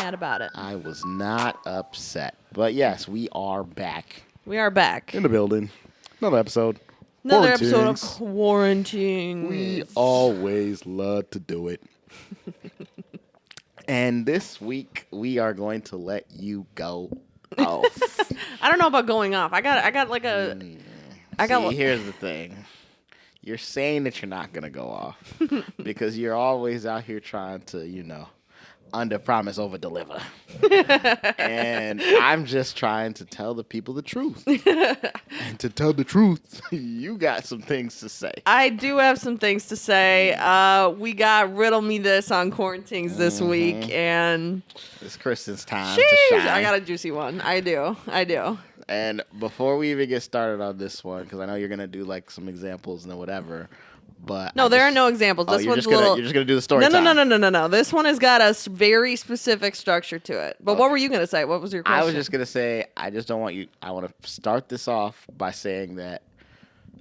mad about it. I was not upset. But yes, we are back. We are back. In the building. Another episode. Another episode of Quarantings. We always love to do it. And this week, we are going to let you go off. I don't know about going off. I got like a... Here's the thing. You're saying that you're not going to go off because you're always out here trying to, under promise, over deliver. And I'm just trying to tell the people the truth. And to tell the truth, you got some things to say. I do have some things to say. We got Riddle Me This on Quarantings this week, and it's Kristen's time to shine. I got a juicy one. I do. And before we even get started on this one, because I know you're gonna do like some examples and whatever, but no, there are no examples. This one's you're just gonna do the story. No. This one has got a very specific structure to it. But what were you gonna say? What was your question? I was just gonna say I just don't want you. I want to start this off by saying that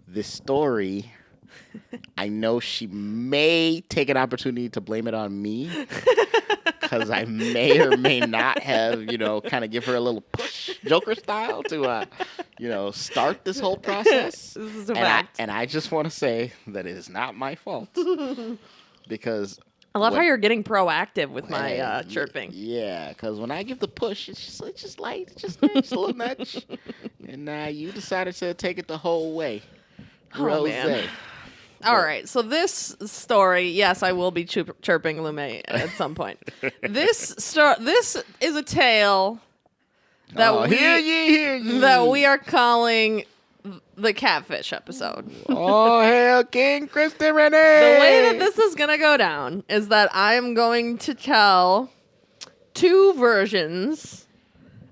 this story, I know she may take an opportunity to blame it on me. Because I may or may not have, kind of give her a little push, Joker style, to, start this whole process. This is a fact. And I just want to say that it is not my fault. Because I love how you're getting proactive with my chirping. Yeah, because when I give the push, it's just light, just a little nudge. And you decided to take it the whole way. Oh, man. All right, so this story, yes, I will be chirping Lume at some point. This is a tale that that we are calling the catfish episode. Oh, hail King KRISTEN Renee! The way that this is going to go down is that I am going to tell two versions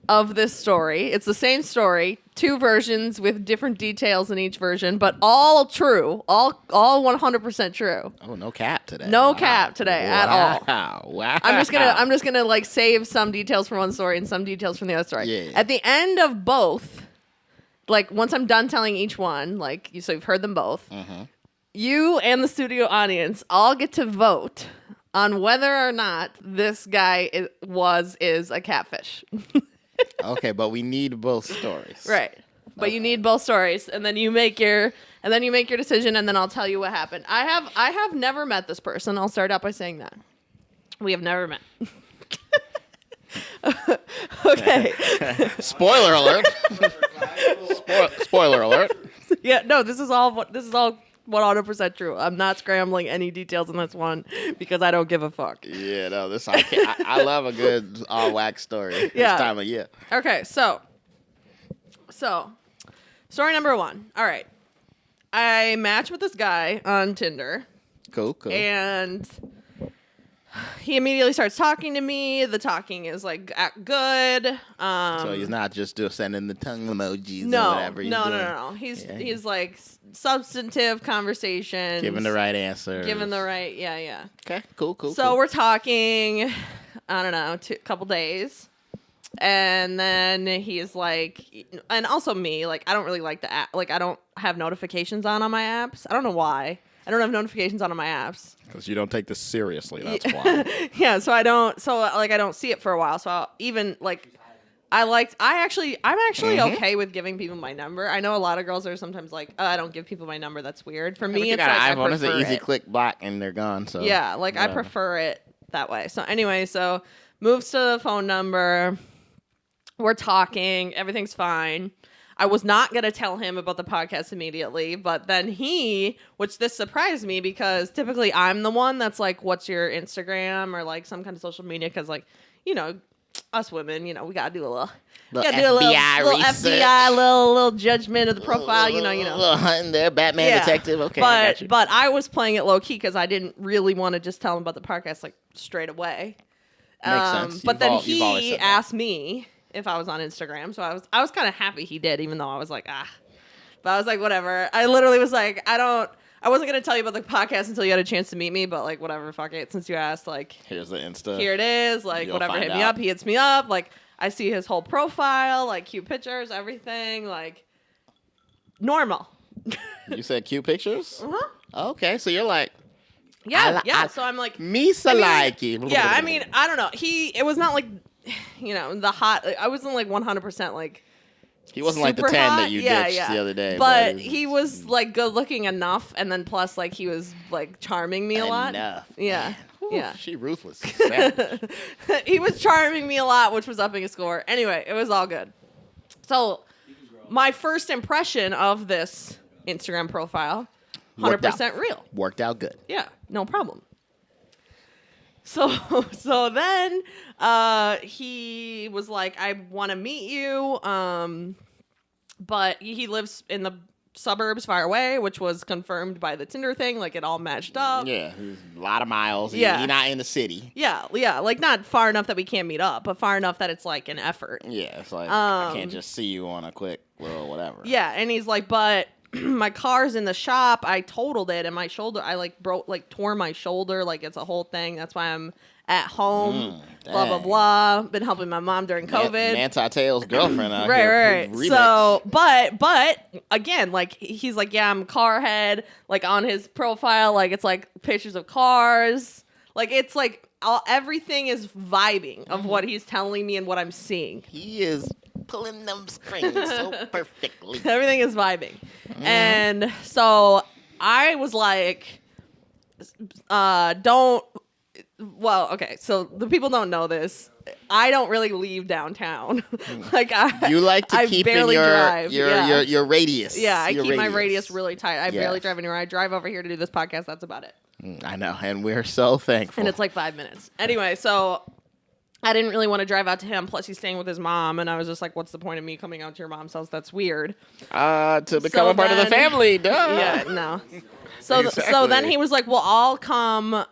of this story. It's the same story, two versions with different details in each version, but all true, all 100% true. Oh, no cap today. No cap today at all. Wow. I'm just gonna like save some details from one story and some details from the other story. Yeah. At the end of both, like once I'm done telling each one, so you've heard them both. Mm-hmm. You and the studio audience all get to vote on whether or not this guy is a catfish. Okay, but we need both stories. Right. But you need both stories, and then you make your decision, and then I'll tell you what happened. I have never met this person. I'll start out by saying that. We have never met. Okay. Spoiler alert. Spoiler alert. Yeah, no, this is all 100% true. I'm not scrambling any details in this one because I don't give a fuck. Yeah, no, I love a good all wax story this time of year. Okay, so story number one. All right. I matched with this guy on Tinder. Cool. And he immediately starts talking to me. The talking is like good. So he's not just sending the tongue emojis or whatever. No. He's like substantive conversation. Giving the right answer. Yeah. Okay, cool. So we're talking, I don't know, a couple days. And then he's like, and also me, like, I don't really like the app. Like, I don't have notifications on my apps. I don't know why. I don't have notifications on my apps. Because you don't take this seriously, that's why. Yeah, so I don't see it for a while. So I'll even, like, I'm actually okay with giving people my number. I know a lot of girls are sometimes like, oh, I don't give people my number. That's weird. For me, it's like I prefer it. It's an easy click block and they're gone. So yeah, like whatever. I prefer it that way. So anyway, moves to the phone number. We're talking. Everything's fine. I was not going to tell him about the podcast immediately, but then which this surprised me because typically I'm the one that's like, what's your Instagram or like some kind of social media? Because like, us women, we got to do a little FBI, little judgment of the profile, little hunting there, Batman detective. Okay, but I was playing it low key because I didn't really want to just tell him about the podcast like straight away. Makes sense. But then he asked me if I was on Instagram, so I was kind of happy he did, even though I was like, but I was like, whatever. I literally was like, I wasn't gonna tell you about the podcast until you had a chance to meet me, but like, whatever, fuck it. Since you asked, like, here's the Insta. Here it is, like, whatever. Hit me up. He hits me up. Like, I see his whole profile, like, cute pictures, everything, like, normal. You said cute pictures? Uh-huh. Okay, so you're like, Yeah. So I'm like, Misa like him. Yeah, I mean, I don't know. It was not like, the hot. I wasn't like 100% like. He wasn't like the 10 that you ditched the other day. But he was like good looking enough, and then plus like he was like charming me a lot. Yeah. Yeah. She ruthless. He was charming me a lot, which was upping his score. Anyway, it was all good. So my first impression of this Instagram profile, 100% real. Worked out good. Yeah, no problem. So then he was like, I want to meet you, but he lives in the suburbs far away, which was confirmed by the Tinder thing. Like, it all matched up. Yeah, a lot of miles. Yeah. He's not in the city. Yeah, like not far enough that we can't meet up, but far enough that it's like an effort. Yeah, it's like, I can't just see you on a quick little whatever. Yeah, and he's like, but my car's in the shop. I totaled it, and my shoulder, I tore my shoulder. Like, it's a whole thing. That's why I'm at home. Blah blah blah. Been helping my mom during COVID. Manti Te'o's girlfriend out right. Remix. So, but again, like he's like, yeah, I'm car head. Like on his profile, like it's like pictures of cars. Like it's like everything is vibing of what he's telling me and what I'm seeing. He is pulling them strings so perfectly. Everything is vibing. And so I was like, okay, so the people don't know this. I don't really leave downtown. You like to keep in your radius. Yeah, I keep my radius really tight. I barely drive anywhere. I drive over here to do this podcast. That's about it. I know, and we're so thankful. And it's like 5 minutes. Anyway, so I didn't really want to drive out to him. Plus, he's staying with his mom, and I was just like, "What's the point of me coming out to your mom's house? That's weird." To become a part of the family, duh. Yeah, no. So then he was like, "Well, I'll come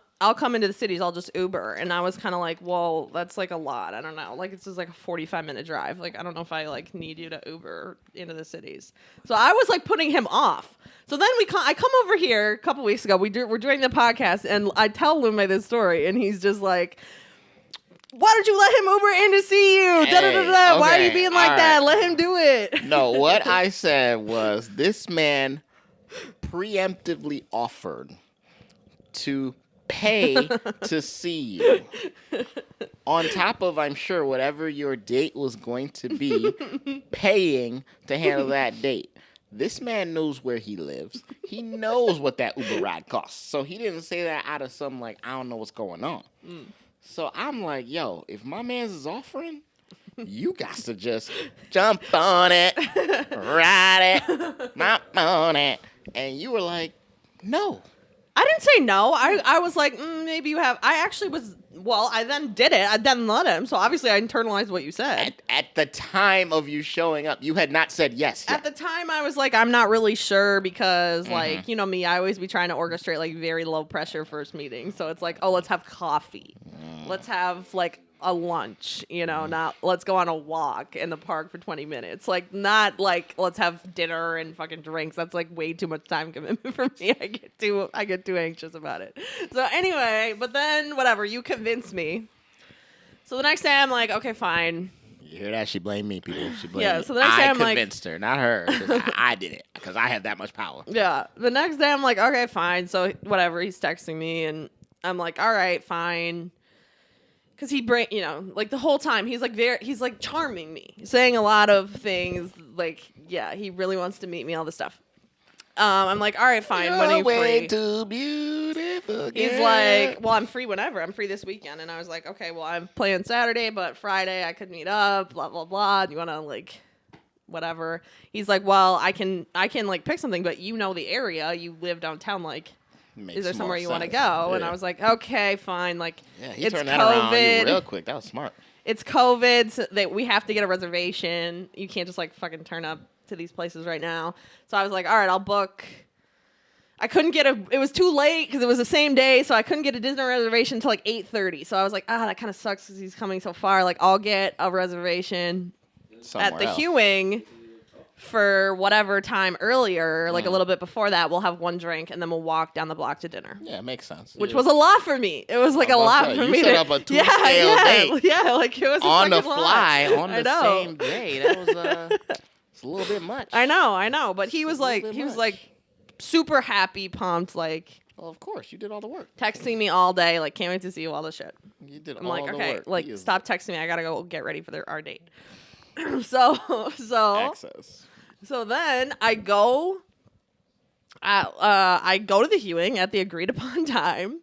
into the cities. I'll just Uber." And I was kind of like, "Well, that's like a lot. I don't know. Like it's just like a 45-minute drive. Like I don't know if I like need you to Uber into the cities." So I was like putting him off. So then I come over here a couple weeks ago. We're doing the podcast, and I tell Lume this story, and he's just like, why did you let him Uber in to see you? Okay, why are you being like that? Let him do it. No, what I said was this man preemptively offered to pay to see you. On top of, I'm sure, whatever your date was going to be, paying to handle that date. This man knows where he lives. He knows what that Uber ride costs. So he didn't say that out of some, like, I don't know what's going on. So I'm like, yo, if my man's is offering, you got to just jump on it, ride it, not on it. And you were like, no. I didn't say no. I was like, maybe you have. I actually was, I then did it. I then let him. So obviously I internalized what you said. At the time of you showing up, you had not said yes yet. At the time I was like, I'm not really sure because like, you know me, I always be trying to orchestrate like very low pressure first meetings. So it's like, oh, let's have coffee. Let's have like a lunch, not let's go on a walk in the park for 20 minutes. Like not like let's have dinner and fucking drinks. That's like way too much time commitment for me. I get too anxious about it. So anyway, but then whatever, you convinced me. So the next day I'm like, okay, fine. You hear that? She blamed me, people. She blamed me. So the next day I'm like, I convinced her, not her. I did it because I have that much power. Yeah. The next day I'm like, okay, fine. So whatever, he's texting me and I'm like, all right, fine. Because like the whole time he's like charming me, saying a lot of things. Like, yeah, he really wants to meet me, all this stuff. I'm like, all right, fine. When are you free? Too beautiful. He's like, well, I'm free whenever. I'm free this weekend. And I was like, okay, well, I'm playing Saturday, but Friday I could meet up. Blah blah blah. Do you want to like, whatever? He's like, well, I can like pick something, but you know the area. You live downtown, like. Is there somewhere you want to go? Yeah. And I was like, okay, fine. Like, he it's turned that COVID. around on you real quick. That was smart. It's COVID. So we have to get a reservation. You can't just like fucking turn up to these places right now. So I was like, all right, I'll book. I couldn't get it was too late because it was the same day. So I couldn't get a dinner reservation until like 8:30. So I was like, that kind of sucks because he's coming so far. Like, I'll get a reservation at the Hewing for whatever time earlier, like a little bit before that. We'll have one drink and then we'll walk down the block to dinner. Yeah, it makes sense. Which was a lot for me. It was like a lot for me. You set up a two-scale date. Yeah, like it was on the fly on the same day. That was it's a little bit much. I know. But he was like super happy, pumped, like Well, of course, you did all the work. Texting me all day, like, can't wait to see you, all the shit. You did I'm all like, the okay, work. like, stop texting me. I gotta go get ready for our date. so Access. So then I go to the Hewing at the agreed upon time,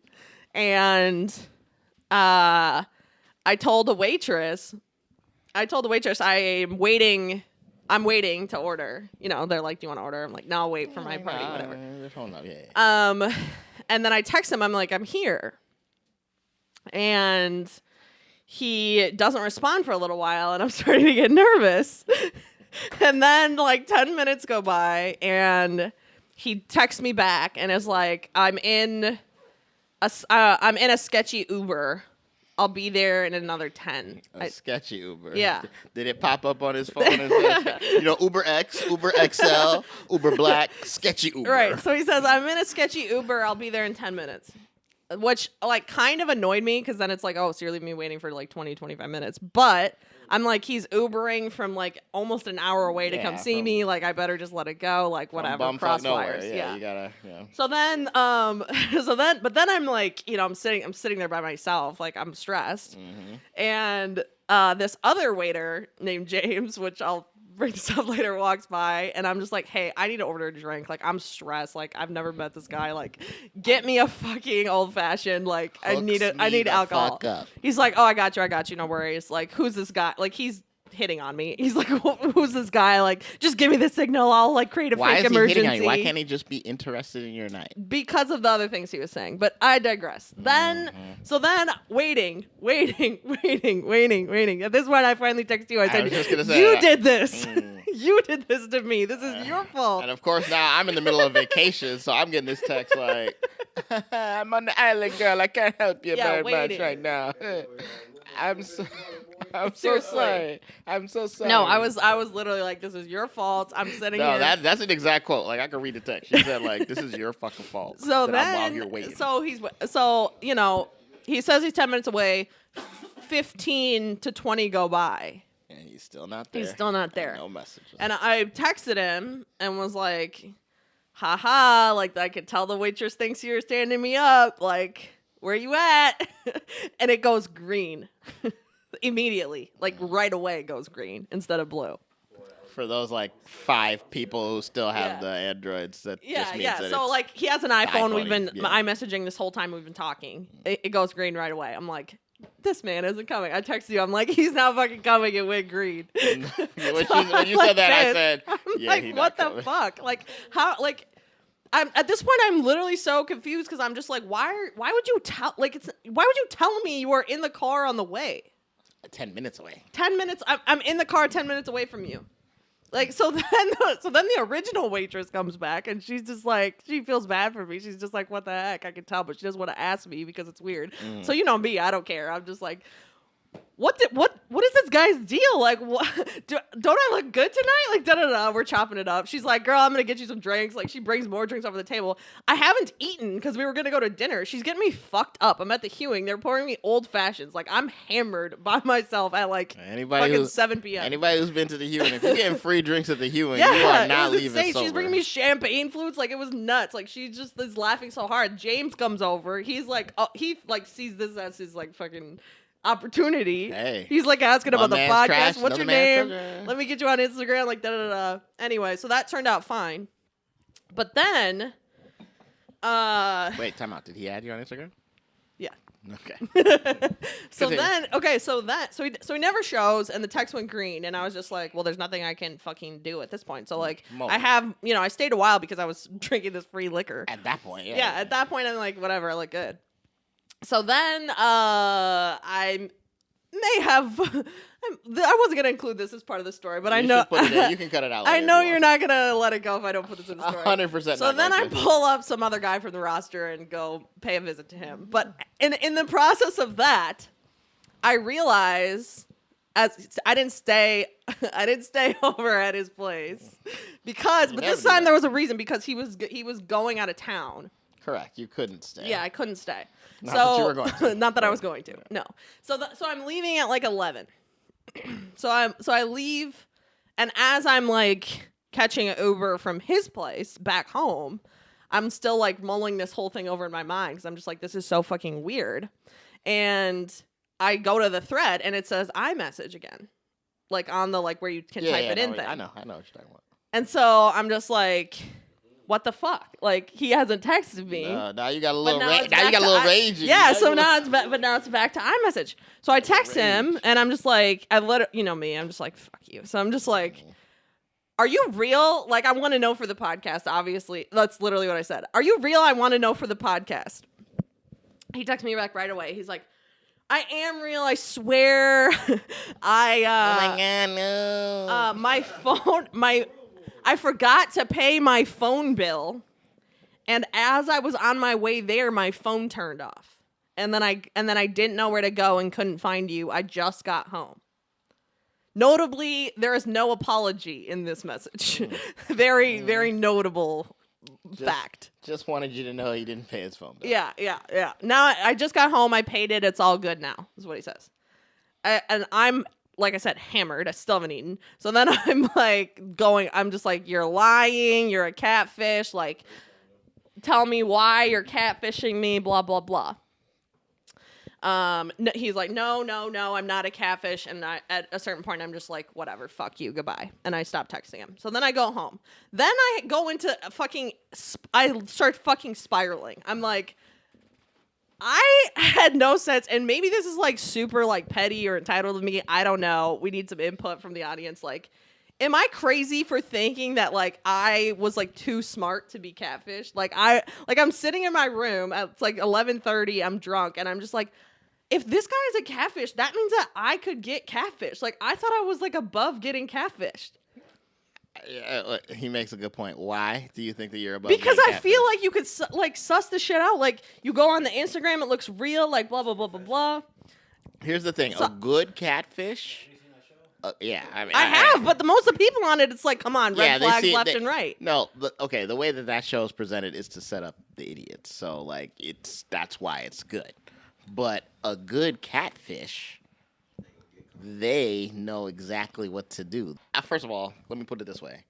and I told the waitress I'm waiting to order. You know, they're like, do you want to order? I'm like, no, I'll wait for my party, whatever. Hold up, yeah. And then I text him, I'm like, I'm here. And he doesn't respond for a little while, and I'm starting to get nervous. And then like 10 minutes go by, and he texts me back and is like, I'm in a sketchy Uber. I'll be there in another 10. A sketchy Uber. Yeah. Did it pop up on his phone? You know, Uber X, Uber XL, Uber Black, sketchy Uber. Right. So he says, I'm in a sketchy Uber. I'll be there in 10 minutes. Which, like, kind of annoyed me, because then it's like, oh, so you're leaving me waiting for, like, 20, 25 minutes. But I'm like, he's Ubering from, like, almost an hour away to come see me. Like, I better just let it go. Like, whatever. Cross wires. Yeah, you gotta, yeah. So then, but then I'm like, you know, I'm sitting there by myself. Like, I'm stressed. Mm-hmm. And this other waiter named James, which I'll bring this up later, walks by, and I'm just like, hey, I need to order a drink. Like, I'm stressed. Like, I've never met this guy. Like, get me a fucking old fashioned. Like, I need alcohol. He's like, oh, I got you. No worries. Like, who's this guy? Like, he's hitting on me. He's like, who's this guy? Like, just give me the signal. I'll like create a fake emergency. Why is he hitting on you? Why can't he just be interested in your night? Because of the other things he was saying. But I digress. Then, so then waiting. At this point, I finally text you. I said, you did this. You did this to me. This is your fault. And of course, now I'm in the middle of vacation, so I'm getting this text like, I'm on the island, girl. I can't help you very much right now. I'm so sorry. I'm so sorry. No, I was literally like, this is your fault. I'm sitting here. No, that's an exact quote. Like, I can read the text. She said, like, this is your fucking fault. So then I'm out here waiting. So you know, he says he's 10 minutes away. 15 to 20 go by. And he's still not there. No messages. And I texted him and was like, haha, like, I could tell the waitress thinks you're standing me up. Like, where you at? And it goes green. Immediately. Like, right away it goes green instead of blue. For those, like, 5 people who still have the Androids, that just means that so, like, he has an iPhone. We've been iMessaging this whole time we've been talking. It goes green right away. I'm like, this man isn't coming. I texted you. I'm like, he's not fucking coming. It went green. When you said that, I said, like, what the fuck? Like, how, like, at this point, I'm literally so confused, because I'm just like, why would you tell me you were in the car on the way? 10 minutes away. 10 minutes. I'm in the car 10 minutes away from you. Like, so then the original waitress comes back, and she's just like, she feels bad for me. She's just like, what the heck? I can tell, but she doesn't want to ask me because it's weird. So you know me, I don't care. I'm just like, what is this guy's deal? Like, what? Don't I look good tonight? Like, da-da-da, we're chopping it up. She's like, girl, I'm going to get you some drinks. Like, she brings more drinks over the table. I haven't eaten because we were going to go to dinner. She's getting me fucked up. I'm at the Hewing. They're pouring me old fashions. Like, I'm hammered by myself at like fucking 7 p.m. Anybody who's been to the Hewing, if you're getting free drinks at the Hewing, you are not leaving sober. She's bringing me champagne flutes. Like, it was nuts. Like, she just is laughing so hard. James comes over. He's like, he like sees this as his like fucking opportunity. Hey, he's like asking about the podcast. Trash, what's your name? Let me get you on Instagram. Like, da da da. Anyway, so that turned out fine. But then, wait, time out. Did he add you on Instagram? Yeah. Okay. So he never shows, and the text went green, and I was just like, well, there's nothing I can fucking do at this point. So like, I stayed a while because I was drinking this free liquor. At that point, yeah. At that point, I'm like, whatever, I look good. So then I may have I wasn't gonna include this as part of the story, but I know you can cut it out later. I know you're not gonna let it go if I don't put this in the story. 100%. So then I pull up some other guy from the roster and go pay a visit to him. But in the process of that, I realize I didn't stay over at his place but this time there was a reason, because he was going out of town. Correct. You couldn't stay. Yeah, I couldn't stay. Not that you were going to. Not that I was going to. No. So I'm leaving at like 11. So I leave, and as I'm like catching an Uber from his place back home, I'm still like mulling this whole thing over in my mind because I'm just like, this is so fucking weird. And I go to the thread and it says iMessage again, like on the like where you can type it in thing. I know what you're talking about. And so I'm just like, what the fuck? Like he hasn't texted me. Now you got a little rage. Now you got a little rage. Yeah. So now it's back to iMessage. So I text him and I'm just like, you know me. I'm just like, fuck you. So I'm just like, are you real? Like I want to know for the podcast. Obviously, that's literally what I said. Are you real? I want to know for the podcast. He texted me back right away. He's like, I am real. I swear. Oh my God, no. My phone, I forgot to pay my phone bill, and as I was on my way there, my phone turned off, and then I didn't know where to go and couldn't find you. I just got home. Notably, there is no apology in this message. Very notable fact. Just wanted you to know he didn't pay his phone bill. Yeah. Now I just got home. I paid it. It's all good now, is what he says. And I'm, like I said, hammered. I still haven't eaten. So then I'm like I'm just like, you're lying. You're a catfish. Like, tell me why you're catfishing me, blah, blah, blah. He's like, no, I'm not a catfish. And at a certain point, I'm just like, whatever, fuck you, goodbye. And I stop texting him. So then I go home. Then I go into I start fucking spiraling. I'm like, I had no sense. And maybe this is like super like petty or entitled to me. I don't know. We need some input from the audience. Like, am I crazy for thinking that like I was like too smart to be catfished? I'm sitting in my room. It's like 11:30. I'm drunk. And I'm just like, if this guy is a catfish, that means that I could get catfished. Like, I thought I was, like, above getting catfished. He makes a good point. Why do you think that you're above? Because I feel like you could, suss the shit out. Like, you go on the Instagram, it looks real, like, blah, blah, blah, blah, blah. Here's the thing. A good catfish... yeah. I mean, I have, but most of the people on it, it's like, come on, red flags left and right. No, okay, the way that show is presented is to set up the idiots. So, like, that's why it's good. But a good catfish, they know exactly what to do. First of all, let me put it this way.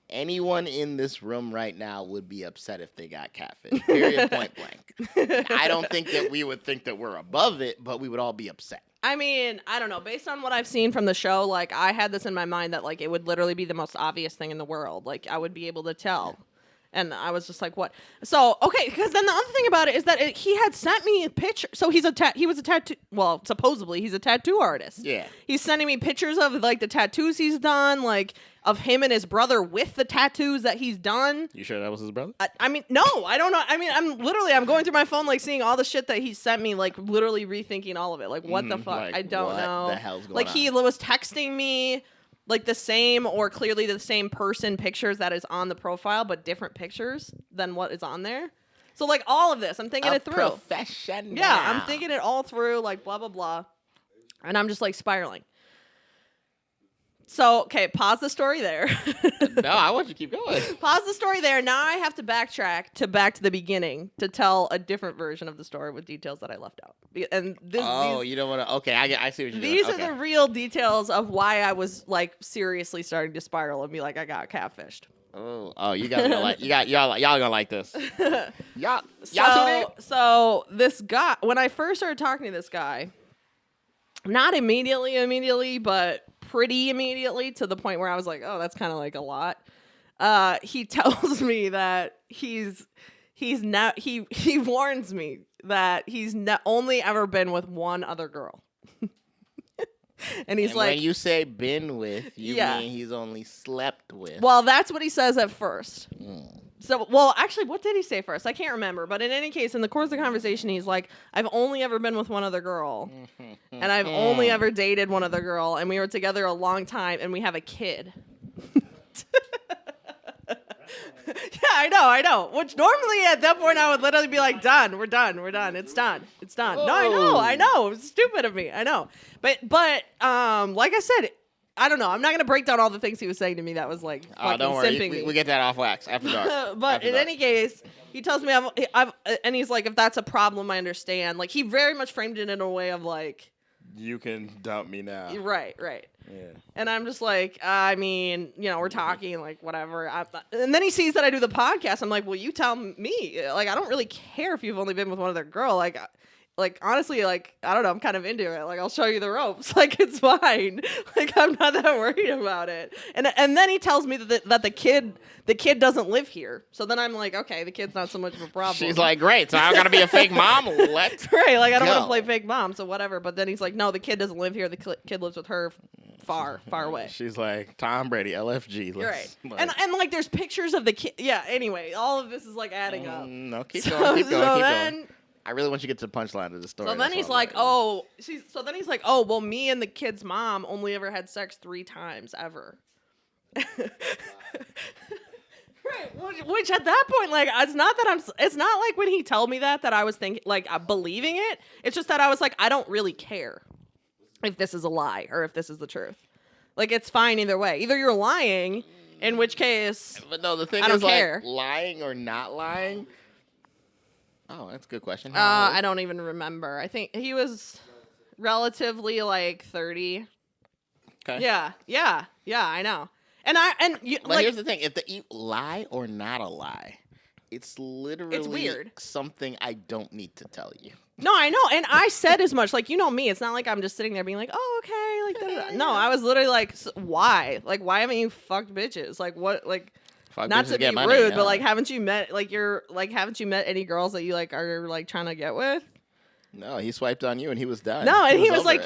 Anyone in this room right now would be upset if they got catfish. Period, point blank. I don't think that we would think that we're above it, but we would all be upset. I mean, I don't know. Based on what I've seen from the show, like, I had this in my mind that, like, it would literally be the most obvious thing in the world. Like, I would be able to tell. And I was just like, what? So, okay, because then the other thing about it is that he had sent me a picture. So he was a tattoo, well, supposedly he's a tattoo artist. Yeah. He's sending me pictures of, like, the tattoos he's done, like, of him and his brother with the tattoos that he's done. You sure that was his brother? I mean, no, I don't know. I mean, I'm going through my phone, like, seeing all the shit that he sent me, like, literally rethinking all of it. Like, what the fuck? Like, I don't know. What the hell's going on? Like, he was texting me, like, the same or clearly the same person pictures that is on the profile, but different pictures than what is on there. So, like, all of this, I'm thinking it through. Professional. Yeah, I'm thinking it all through, like, blah, blah, blah. And I'm just, like, spiraling. So, okay, pause the story there. No, I want you to keep going. Pause the story there. Now I have to back to the beginning to tell a different version of the story with details that I left out. And you don't want to. Okay, I see what you're doing. These are the real details of why I was like seriously starting to spiral and be like, I got catfished. Oh, you guys gonna like y'all gonna like this. y'all so this guy, when I first started talking to this guy, not immediately, but pretty immediately, to the point where I was like, oh, that's kind of like a lot. He tells me that he warns me that he's only ever been with one other girl. And he's like, when you say been with, you mean he's only slept with. Well, that's what he says at first. So, well, actually, what did he say first? I can't remember. But in any case, in the course of the conversation, he's like, I've only ever been with one other girl. And I've only ever dated one other girl. And we were together a long time. And we have a kid. Yeah, I know. Which normally at that point, I would literally be like, done. We're done. It's done. Oh. No, I know. It's stupid of me. I know. But like I said, I don't know. I'm not going to break down all the things he was saying to me that was like fucking don't worry. simping me. We get that off wax after dark. But in any case, he tells me and he's like, if that's a problem, I understand. Like, he very much framed it in a way of like, You can dump me now. Right. Yeah. And I'm just like, I mean, we're talking, like, whatever. And then he sees that I do the podcast. I'm like, well, you tell me. Like, I don't really care if you've only been with one other girl. Like, honestly, like, I don't know. I'm kind of into it. Like, I'll show you the ropes. Like, it's fine. Like, I'm not that worried about it. And then he tells me that the kid doesn't live here. So then I'm like, okay, the kid's not so much of a problem. She's like, great. So I got to be a fake mom. Let's right. Like, I don't want go. to play fake mom. So whatever. But then he's like, no, the kid doesn't live here. The kid lives with her far away. She's like, Tom Brady, LFG. Right. Like, And like, there's pictures of the kid. Yeah. Anyway, all of this is like adding up. No, keep going. I really want you to get to the punchline of the story. So then he's like, oh, well, me and the kid's mom only ever had sex 3 times ever. Right. Which at that point, like, it's not like when he told me that I was thinking, like, believing it. It's just that I was like, I don't really care if this is a lie or if this is the truth. Like, it's fine either way. Either you're lying, in which case, but no, the thing I don't is, care. like, lying or not lying. Oh, that's a good question. I don't even remember. I think he was relatively like 30. Okay. Yeah, I know. But here's the thing: if the lie or not a lie, it's literally it's weird. Something I don't need to tell you. No, I know, and I said as much. Like, me, it's not like I'm just sitting there being like, oh, okay, like, da-da-da. No, I was literally like, why? Like, why haven't you fucked bitches? Like, what? Like, Fuck not to be rude, money, but like, haven't you met any girls that you like are like trying to get with? No, he swiped on you and he was done. No, and he was like,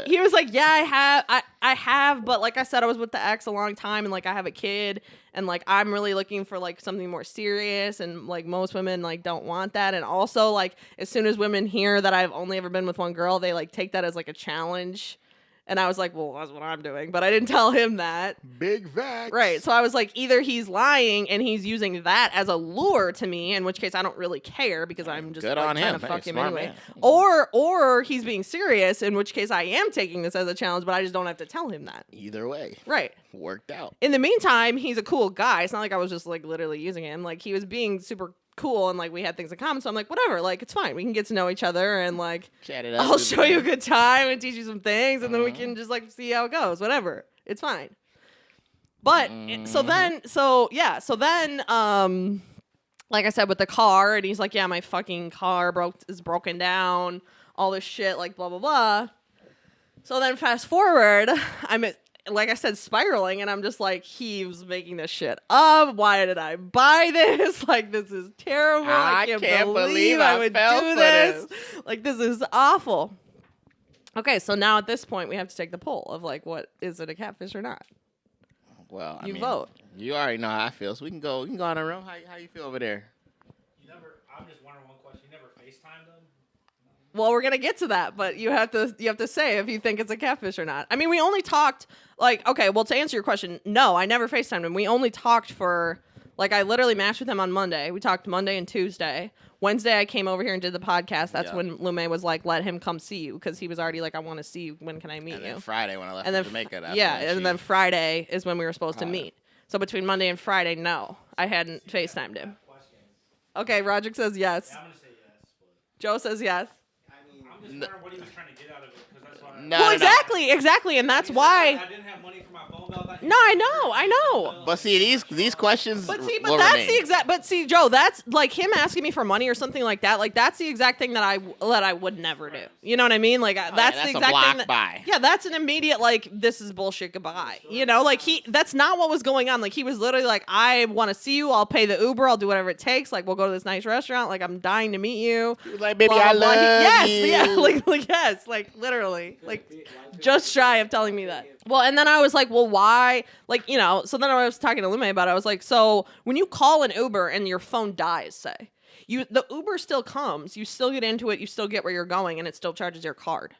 yeah, I have, but like I said, I was with the ex a long time, and like I have a kid, and like I'm really looking for like something more serious, and like most women like don't want that, and also like as soon as women hear that I've only ever been with one girl, they like take that as like a challenge. And I was like, well, that's what I'm doing. But I didn't tell him that. Big facts. Right. So I was like, either he's lying and he's using that as a lure to me, in which case I don't really care because I'm just like, trying to fuck him anyway. Man. Or he's being serious, in which case I am taking this as a challenge, but I just don't have to tell him that. Either way. Right. Worked out. In the meantime, he's a cool guy. It's not like I was just like literally using him. Like, he was being super cool, and like we had things in common, so I'm like, whatever, like it's fine, we can get to know each other, and like chat it up, I'll show you a good time and teach you some things, and then we can just like see how it goes, whatever, it's fine. But so then like I said, with the car, and he's like, yeah, my fucking car is broken down, all this shit, like blah blah blah. So then fast forward, I'm at, like I said, spiraling, and I'm just like, he was making this shit up. Why did I buy this? Like, this is terrible. I can't believe I would do this. Like, this is awful. Okay, so now at this point, we have to take the poll of like, what is it, a catfish or not? Well, I mean, vote. You already know how I feel, so we can go in a room. How you feel over there? I'm just wondering one question. You never FaceTimed them? Well, we're gonna get to that, but you have to say if you think it's a catfish or not. I mean, we only talked like, okay, well, to answer your question, no, I never FaceTimed him. We only talked for like, I literally matched with him on Monday. We talked Monday and Tuesday. Wednesday, I came over here and did the podcast. That's when Lume was like, let him come see you, because he was already like, I want to see you. When can I meet you? And then Friday when I left for Jamaica. And then Friday is when we were supposed to meet. So between Monday and Friday, no, I hadn't FaceTimed him. Okay, Roderick says yes. Yeah, I'm gonna say yes. Joe says yes. I'm just wondering what he was trying to get out of it, because that's why. Well, exactly, and that's why. I didn't have money for my phone bill. No, I know. But see, these questions. But that's the exact. But see, Joe, that's like him asking me for money or something like that. Like, that's the exact thing that I would never do. You know what I mean? Like, that's the exact thing. Yeah, that's an immediate like, this is bullshit. Goodbye. You know, like that's not what was going on. Like, he was literally like, I want to see you. I'll pay the Uber. I'll do whatever it takes. Like, we'll go to this nice restaurant. Like, I'm dying to meet you. He was like, baby, I love you. Yes, yeah, like yes, like literally, like just shy of telling me that. Well, and then I was like, well, why? Like, you know, so then I was talking to Lume about it. I was like, so when you call an Uber and your phone dies, say, the Uber still comes, you still get into it, you still get where you're going, and it still charges your card.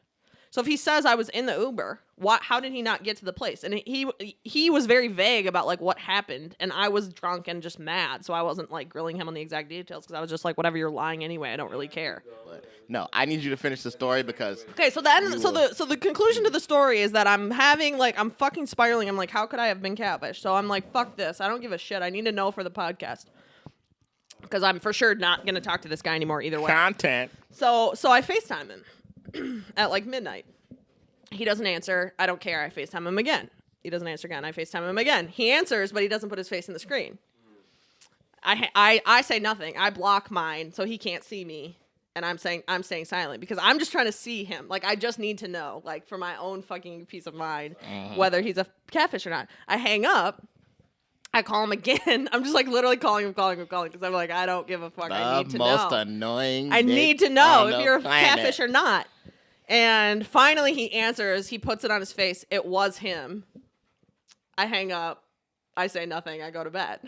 So if he says I was in the Uber, how did he not get to the place? And he was very vague about like what happened, and I was drunk and just mad, so I wasn't like grilling him on the exact details, because I was just like, whatever, you're lying anyway, I don't really care. But no, I need you to finish the story, because okay. So then, so the conclusion to the story is that I'm fucking spiraling. I'm like, how could I have been catfished? So I'm like, fuck this. I don't give a shit. I need to know for the podcast, because I'm for sure not gonna talk to this guy anymore either way. Content. So I FaceTime him at like midnight. He doesn't answer. I don't care. I FaceTime him again. He doesn't answer again. I FaceTime him again. He answers, but he doesn't put his face in the screen. I say nothing. I block mine so he can't see me. And I'm staying silent because I'm just trying to see him. Like, I just need to know, like, for my own fucking peace of mind, whether he's a catfish or not. I hang up. I call him again. I'm just like literally calling him because I'm like, I don't give a fuck. I need to know. Most annoying. I need to know if you're a catfish or not. And finally he answers. He puts it on his face. It was him. I hang up. I say nothing. I go to bed.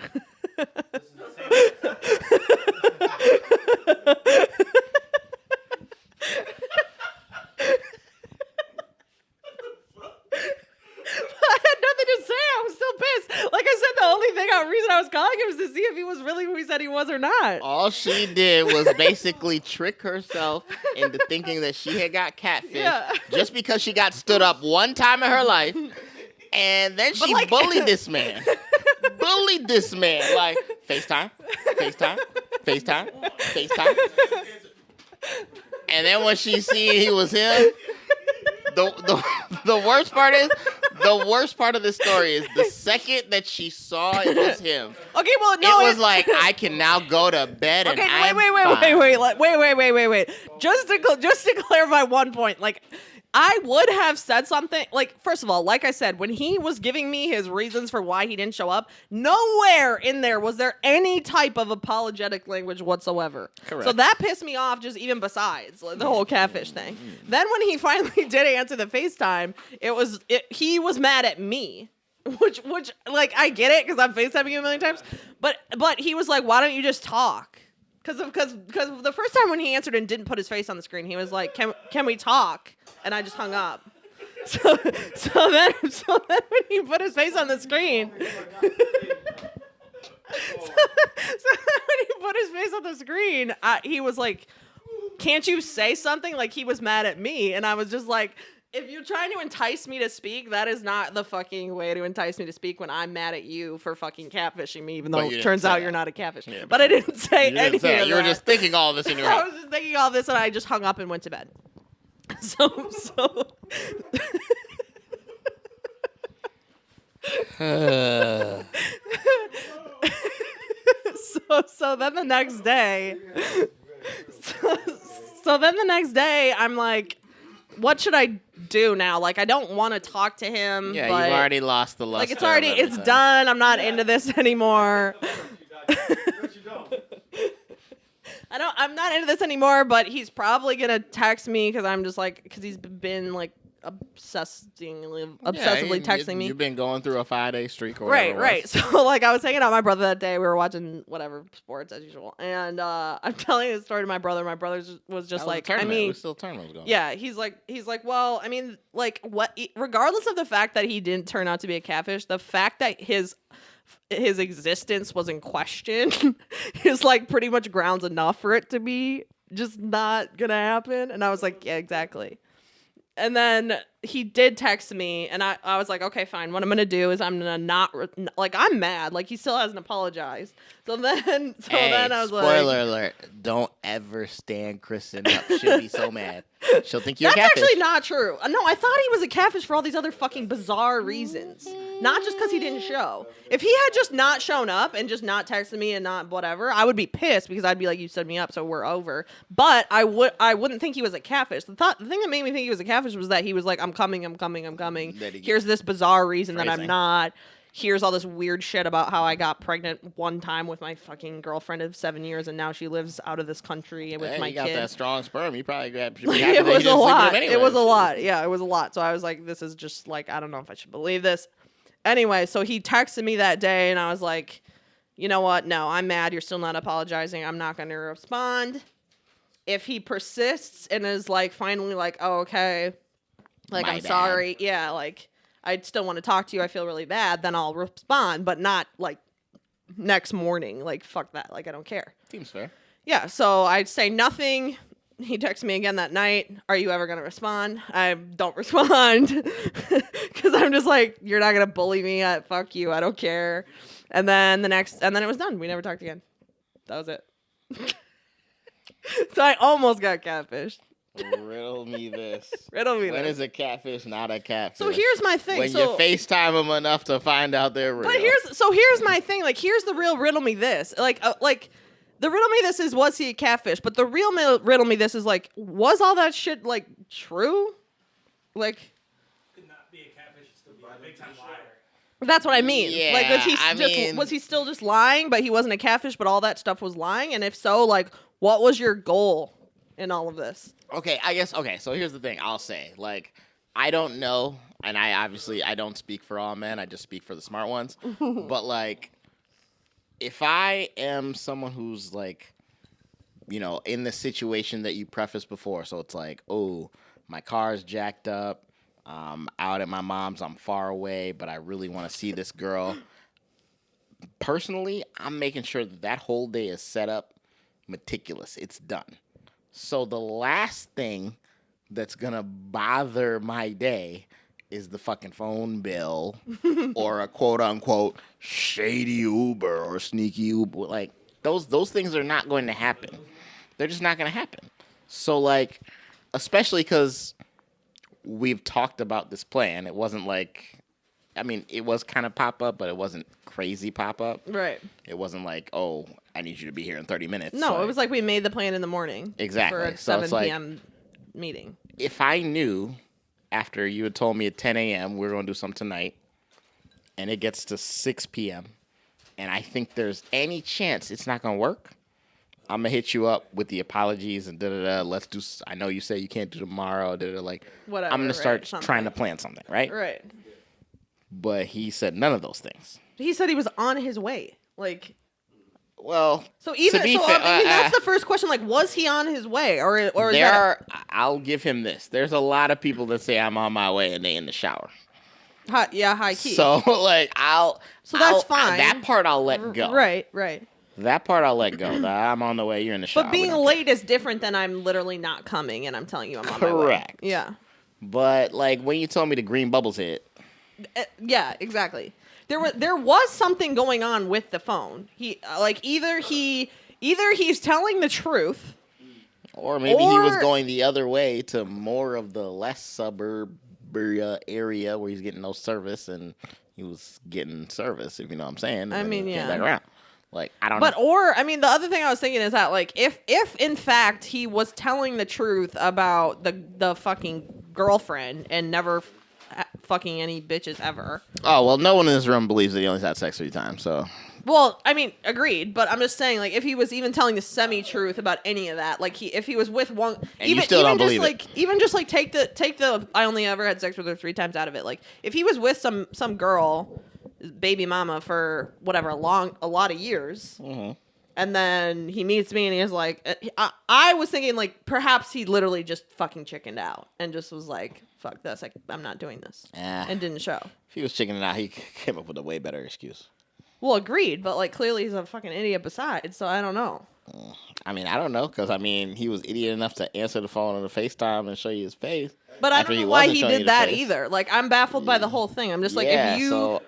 I had nothing to say. I was still pissed. Like I said, the only reason I was calling him was to see if he was really who he said he was or not. All she did was basically trick herself into thinking that she had got catfished just because she got stood up one time in her life. And then she bullied this man. Like, FaceTime. And then when she see he was him, the worst part of this story is the second that she saw it was him. Okay, well, no, it was like, I can now go to bed and I'm wait. Just to clarify one point, like, I would have said something, like, first of all, like I said, when he was giving me his reasons for why he didn't show up, nowhere in there was there any type of apologetic language whatsoever. Correct. So that pissed me off just even besides like, the whole catfish thing. Then when he finally did answer the FaceTime, he was mad at me. Which like, I get it because I'm FaceTiming you a million times, but he was like, why don't you just talk? Because the first time when he answered and didn't put his face on the screen, he was like, can we talk? And I just hung up. So then when he put his face on the screen, he was like, can't you say something? Like, he was mad at me, and I was just like, if you're trying to entice me to speak, that is not the fucking way to entice me to speak when I'm mad at you for fucking catfishing me, even though it turns out you're not a catfish. Yeah, but I didn't say anything of that. You were just thinking all this in your head. I was just thinking all this, and I just hung up and went to bed. So then the next day, I'm like, what should I do now? Like, I don't want to talk to him. Yeah, but, you've already lost the lust. Like, it's done. I'm not into this anymore. I'm not into this anymore, but he's probably gonna text me because he's been like obsessively texting me. You've been going through a 5-day streak, or right. So like, I was hanging out with my brother that day. We were watching whatever sports as usual, and I'm telling the story to my brother. My brother was just like, I mean, still tournament was going. Yeah, he's like, well, I mean, like, what? Regardless of the fact that he didn't turn out to be a catfish, the fact that his existence was in question is like pretty much grounds enough for it to be just not gonna happen. And I was like, yeah, exactly. And then he did text me, and I was like, okay, fine. What I'm gonna do is I'm gonna I'm mad. Like, he still hasn't apologized. So then I was like, spoiler alert: don't ever stand Kristen up. She'll be so mad. She'll think you're a catfish. That's actually not true. No, I thought he was a catfish for all these other fucking bizarre reasons. Not just because he didn't show. If he had just not shown up and just not texted me and not whatever, I would be pissed because I'd be like, you set me up, so we're over. But I wouldn't think he was a catfish. The thing that made me think he was a catfish was that he was like, I'm coming. Here's this bizarre reason that I'm not. Here's all this weird shit about how I got pregnant one time with my fucking girlfriend of 7 years, and now she lives out of this country with my kid. You got that strong sperm. You probably should be like, happy it was a lot. It was a lot. Yeah, it was a lot. So I was like, this is just like, I don't know if I should believe this. Anyway, so he texted me that day, and I was like, you know what? No, I'm mad. You're still not apologizing. I'm not going to respond. If he persists and is like, finally like, oh, okay, like, I'm sorry. Yeah, like, I still want to talk to you. I feel really bad. Then I'll respond, but not like next morning. Like, fuck that. Like, I don't care. Seems fair. Yeah. So I'd say nothing. He texted me again that night. Are you ever going to respond? I don't respond because I'm just like, you're not going to bully me. Fuck you. I don't care. And then it was done. We never talked again. That was it. So I almost got catfished. Riddle me this. Riddle me When this. is a catfish not a catfish? So here's my thing. When you FaceTime them enough to find out they're real. But here's my thing. Like, here's the real riddle me this. Like the riddle me this is, was he a catfish? But the real riddle me this is like, was all that shit like true? Like, Could not be a catfish and still be a big time liar. that's what I mean. Yeah, like, was he still just lying, but he wasn't a catfish, but all that stuff was lying? And if so, like, what was your goal in all of this? Okay, I guess. Okay, so here's the thing. I'll say, like, I don't know, and I don't speak for all men. I just speak for the smart ones. But like, if I am someone who's like, you know, in the situation that you prefaced before, so it's like, oh, my car's jacked up. Out at my mom's, I'm far away, but I really want to see this girl. Personally, I'm making sure that whole day is set up meticulous. It's done. So the last thing that's going to bother my day is the fucking phone bill or a quote-unquote shady Uber or sneaky Uber. Like, those things are not going to happen. They're just not going to happen. So, like, especially because we've talked about this plan. It wasn't like, I mean, it was kind of pop-up, but it wasn't crazy pop-up. Right. It wasn't like, oh, I need you to be here in 30 minutes. No, like, it was like we made the plan in the morning. Exactly. For a So 7 it's like, p.m. meeting. if I knew after you had told me at 10 a.m. we were going to do something tonight, and it gets to 6 p.m., and I think there's any chance it's not going to work, I'm going to hit you up with the apologies and da-da-da. Let's do, I know you say you can't do tomorrow, da-da-da. Like, Whatever, I'm going to start something. trying to plan something, right? Right. But he said none of those things. He said he was on his way. Like, well, so even to be so, fair, I mean, that's the first question. Like, was he on his way, or is there that are, I'll give him this. There's a lot of people that say I'm on my way and they in the shower. high key? So, like, that's fine. That part I'll let go. Right. That part I'll let go. That I'm on the way. You're in the shower. But being late is different than I'm literally not coming and I'm telling you I'm on my way. Correct. Yeah. But like when you told me the green bubbles hit. Yeah, exactly. There was something going on with the phone. He like either he's telling the truth, Or maybe he was going the other way to more of the less suburbia area where he's getting no service, and he was getting service, if you know what I'm saying. And I then mean, he yeah. came back around. Like, I don't know. Or I mean, the other thing I was thinking is that like if in fact he was telling the truth about the fucking girlfriend and never fucking any bitches ever. Oh, well, no one in this room believes that he only had sex 3 times, so. Well, I mean, agreed, but I'm just saying, like, if he was even telling the semi-truth about any of that, like, if he was with one, and you still don't believe it. Even just like take the I only ever had sex with her 3 times out of it. Like, if he was with some girl, baby mama, for whatever a lot of years, Mm-hmm. and then he meets me and he's like, I was thinking like perhaps he literally just fucking chickened out and just was like, fuck this, like I'm not doing this, and didn't show. If he was chickening out, he came up with a way better excuse. Well, agreed, but like clearly he's a fucking idiot besides, so I don't know. I mean, I don't know, because I mean, he was idiot enough to answer the phone on the FaceTime and show you his face. But I don't know why he did that either. Like, I'm baffled by the whole thing. I'm just like, if you... So,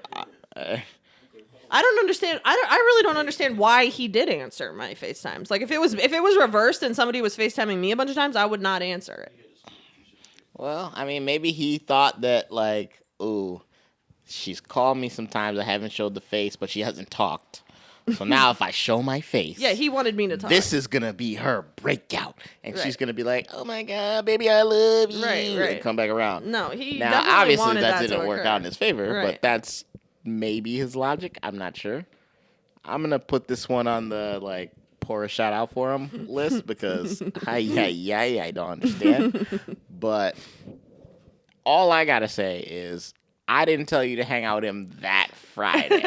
I don't understand. I really don't understand why he did answer my FaceTimes. Like, if it was reversed and somebody was FaceTiming me a bunch of times, I would not answer it. Well, I mean, maybe he thought that, like, ooh, she's called me sometimes. I haven't showed the face, but she hasn't talked. So now if I show my face... Yeah, he wanted me to talk. This is going to be her breakout. And Right. she's going to be like, oh, my God, baby, I love you. Right. And come back around. No, he Now, definitely obviously, wanted that to didn't work occur. out in his favor, Right. but that's maybe his logic. I'm not sure. I'm going to put this one on the, like, pour a shout out for him list because I don't understand. But all I got to say is I didn't tell you to hang out with him that Friday.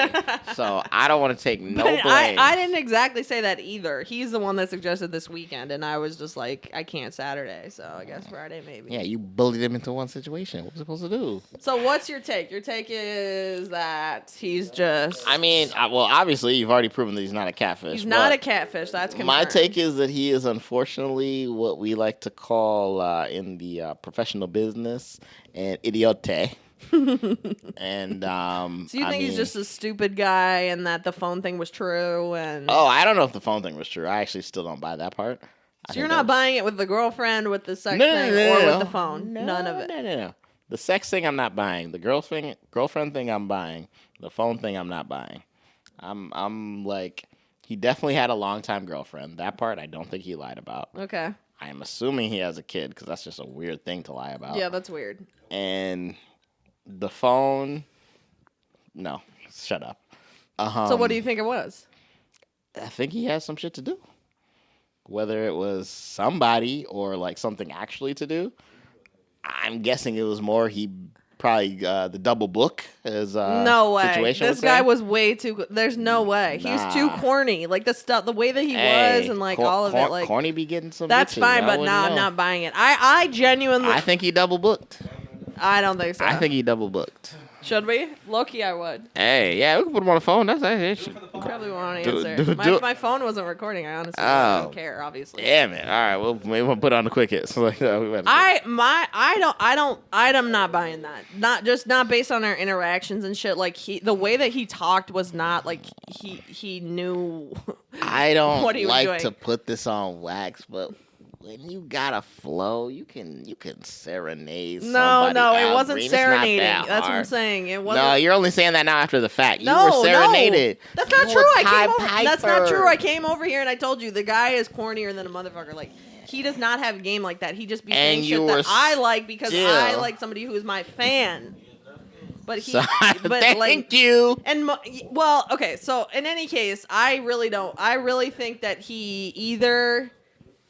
So I don't want to take no But blame. I didn't exactly say that either. He's the one that suggested this weekend, and I was just like, I can't Saturday, so I guess Friday maybe. Yeah, you bullied him into one situation. What was he supposed to do? So what's your take? Your take is that he's just... I mean, well, obviously, you've already proven that he's not a catfish. He's not but a catfish. That's confirmed. my take is that he is unfortunately what we like to call in the professional business an idiote. And So you think he's just a stupid guy and that the phone thing was true? And oh, I don't know if the phone thing was true. I actually still don't buy that part. So you're not buying it with the girlfriend, with the sex thing, or with the phone? None of it. No. The sex thing I'm not buying. The girlfriend thing I'm buying. The phone thing I'm not buying. I'm like, he definitely had a long-time girlfriend. That part I don't think he lied about. Okay. I'm assuming he has a kid because that's just a weird thing to lie about. Yeah, that's weird. And the phone, no, shut up. So what do you think it was? I think he has some shit to do. Whether it was somebody or like something actually to do, I'm guessing it was more he probably the double book is no way. Situation this guy was way too. There's no way. He was too corny. Like the stuff, the way that he was, and like all of it. Like corny be getting some. That's bitches. fine, but no, I'm not buying it. I genuinely. I think he double booked. I don't think so. I think he double booked. Should we? Low-key, I would. Hey, yeah, we can put him on the phone. That's it. Probably won't answer. My phone wasn't recording. I honestly don't care. Obviously. Damn it! All right, well, maybe we'll put on the quick hits. I'm not buying that. Not based on our interactions and shit. Like the way that he talked was not like he knew. I don't what he was like doing. to put this on wax, but when you got a flow, you can serenade somebody. No, out. it wasn't Green, it's not serenading. that That's what I'm hard. saying. It wasn't. No, you're only saying that now after the fact. You No, were serenaded. That's not You true. were Pied That's not Piper. true. I came over here and I told you the guy is cornier than a motherfucker. Like he does not have a game like that. He just be saying And shit you that were I like because still- I like somebody who is my fan. But he, So, but thank like, you. and well, okay. So in any case, I really don't. I really think that he either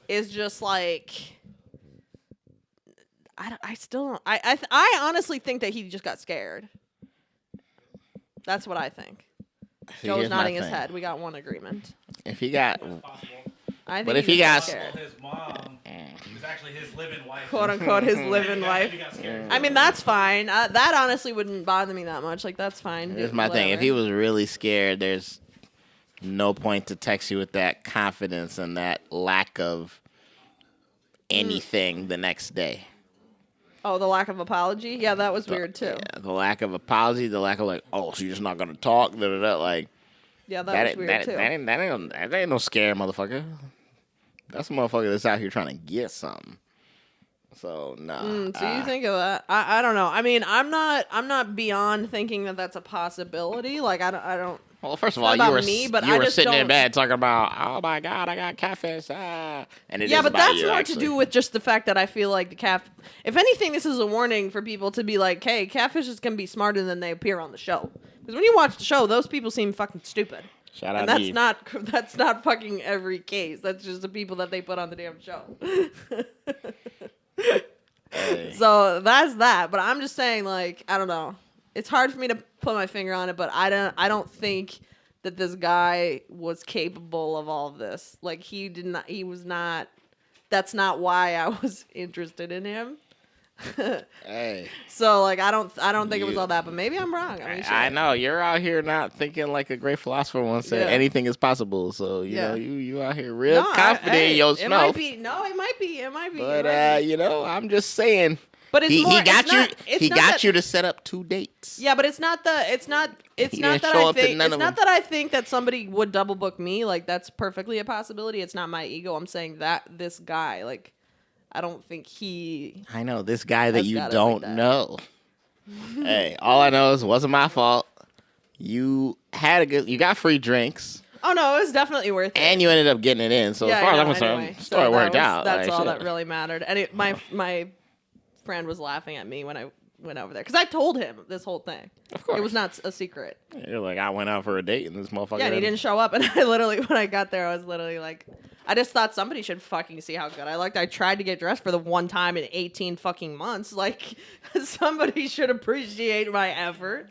is just like. I still don't. I honestly think that he just got scared. That's what I think. Joe's Here's my nodding his thing. head. We got one agreement. If he got, I think But if he he just got- scared. His mom was actually his live-in wife. Quote unquote his live-in He wife. got scared. I mean, that's fine. That honestly wouldn't bother me that much. Like, that's fine. here's my thing. If he was really scared, there's no point to text you with that confidence and that lack of anything the next day. Oh, the lack of apology? Yeah, that was weird, too. Yeah, the lack of apology, the lack of like, oh, so you're just not gonna talk, like Yeah, that was weird, too. that ain't no scare, motherfucker. That's a motherfucker that's out here trying to get something. So nah. So you think of that? I don't know. I mean, I'm not beyond thinking that that's a possibility. Like, I don't. Well, first of It's all, not you were about me, but you I were just sitting in don't- bed talking about, oh my god, I got catfish, and it Yeah, is but about that's you, more actually. to do with just the fact that I feel like the if anything, this is a warning for people to be like, hey, catfishes can be smarter than they appear on the show. Because when you watch the show, those people seem fucking stupid. Shout And out that's not fucking every case. That's just the people that they put on the damn show. Hey. So that's that. But I'm just saying, like, I don't know. It's hard for me to put my finger on it, but I don't think that this guy was capable of all of this. Like, he was not. That's not why I was interested in him. Hey, So like I don't think it was all that, but maybe I'm wrong. I mean, shit. I know you're out here not thinking like a great philosopher once said. Yeah. Anything is possible. So you Yeah. know you out here real No, confident in your it might snuff. be. No, it might be. It might be. But you know, I'm just saying. but it's He more, got it's you. Not, it's He not got that, you to set up 2 dates. Yeah, but it's not He that didn't I show up to think. none It's of not them. that I think that somebody would double book me. Like that's perfectly a possibility. It's not my ego. I'm saying that this guy, like, I don't think he. I know this guy that That's you gotta don't think that. know. Hey, all I know is it wasn't my fault. You got free drinks, Oh no, it was definitely worth it. and you ended up getting it in. So as far as I'm concerned, anyway. the story So worked out. That's like, all shit. that really mattered. And my friend was laughing at me when I went over there because I told him this whole thing. Of course. It was not a secret. You're like, I went out for a date, and this motherfucker. Yeah, and he didn't show up. And I literally, when I got there, I was literally like, I just thought somebody should fucking see how good I looked. I tried to get dressed for the one time in 18 fucking months. Like, somebody should appreciate my effort.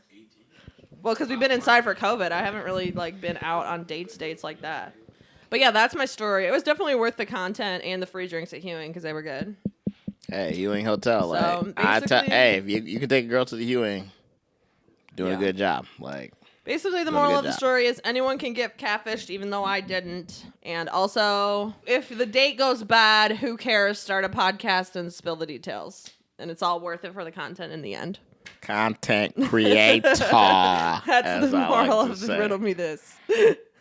Well, because we've been inside for COVID. I haven't really, like, been out on dates like that. But yeah, that's my story. It was definitely worth the content and the free drinks at Hewing because they were good. Hey, Hewing Hotel. So, Like, basically- hey, if you can take a girl to the Hewing, doing Yeah. a good job. Like, Basically, the Doing a moral good of the job. story is anyone can get catfished, even though I didn't. And also, if the date goes bad, who cares? Start a podcast and spill the details. And it's all worth it for the content in the end. content creator. That's as the I like moral to of the say. Riddle Me This.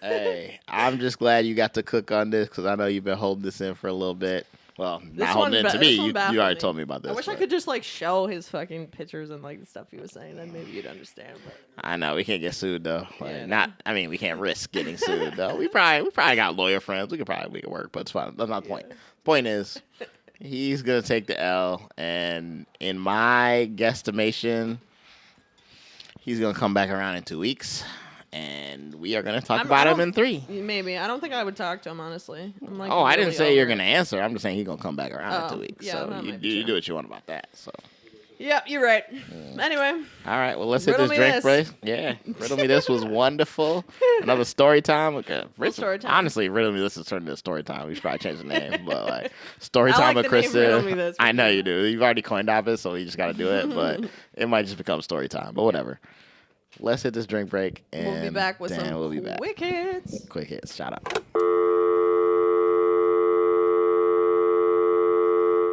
Hey, I'm just glad you got to cook on this because I know you've been holding this in for a little bit. Well, not holding it to me. You already told me about this. I wish I could just like show his fucking pictures and like the stuff he was saying, and maybe you'd understand. But I know we can't get sued though. Like, Yeah, not. I mean, we can't risk getting sued though. We probably got lawyer friends. We could probably make it work, but it's fine. That's not the point. Point is, he's gonna take the L, and in my guesstimation, he's gonna come back around in 2 weeks. And we are going to talk about him in 3. Maybe. I don't think I would talk to him, honestly. I'm like, I didn't really say you're over going to answer. I'm just saying he's going to come back around in 2 weeks. yeah, So that you might be do what you want about that. So. Yep, you're right. Anyway. All right. Well, let's hit Riddle this me drink this. break. Yeah. Riddle Me This was wonderful. Another story time. Okay. Story time. Honestly, Riddle Me This is turning into story time. We should probably change the name. But like, story I time like with the name Riddle Me Kristen. This. I know you do. You've already coined off it, so you just got to do it. But it might just become story time. But whatever. Let's hit this drink break. And We'll be back with then some we'll be back. quick hits. Quick hits. Shout out.